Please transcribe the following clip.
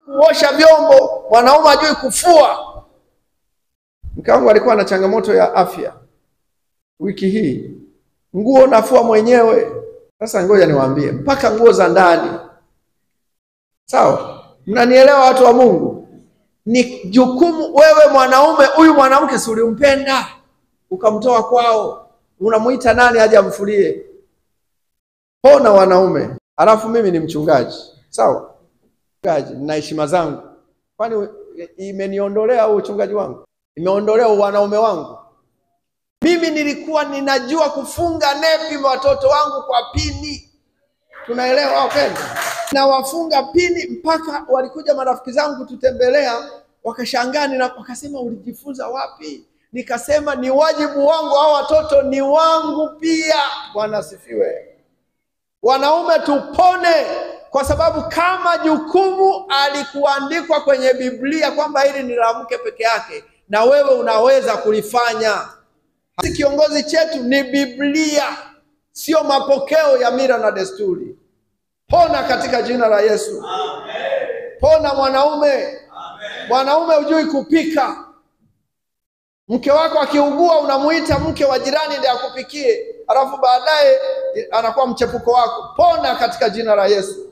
kuosha vyombo, mwanaume hajui kufua. Mke wangu alikuwa na changamoto ya afya wiki hii, nguo nafua mwenyewe. Sasa ngoja niwaambie, mpaka nguo za ndani. Sawa? Mnanielewa watu wa Mungu? Ni jukumu wewe mwanaume, huyu mwanamke si ulimpenda ukamtoa kwao, unamuita nani aje amfulie? Pona wanaume. Alafu mimi ni mchungaji. Sawa? Mchungaji nina heshima zangu. Kwani imeniondolea uchungaji wangu? Imeondolea wanaume wangu? Mimi nilikuwa ninajua kufunga nepi watoto wangu kwa pini. Tunaelewa wapendwa? Na wafunga pini mpaka walikuja marafiki zangu kututembelea, wakashangaa na wakasema ulijifunza wapi? Nikasema ni wajibu wangu, hao watoto ni wangu pia. Bwana asifiwe. Wanaume tupone, kwa sababu kama jukumu alikuandikwa kwenye Biblia kwamba hili ni la mke peke yake, na wewe unaweza kulifanya. Kiongozi chetu ni Biblia, sio mapokeo ya mila na desturi. Pona katika jina la Yesu. Amen. Pona mwanaume. Amen. Mwanaume hujui kupika. Mke wako akiugua unamuita mke wa jirani ndiye akupikie, alafu baadaye anakuwa mchepuko wako. Pona katika jina la Yesu.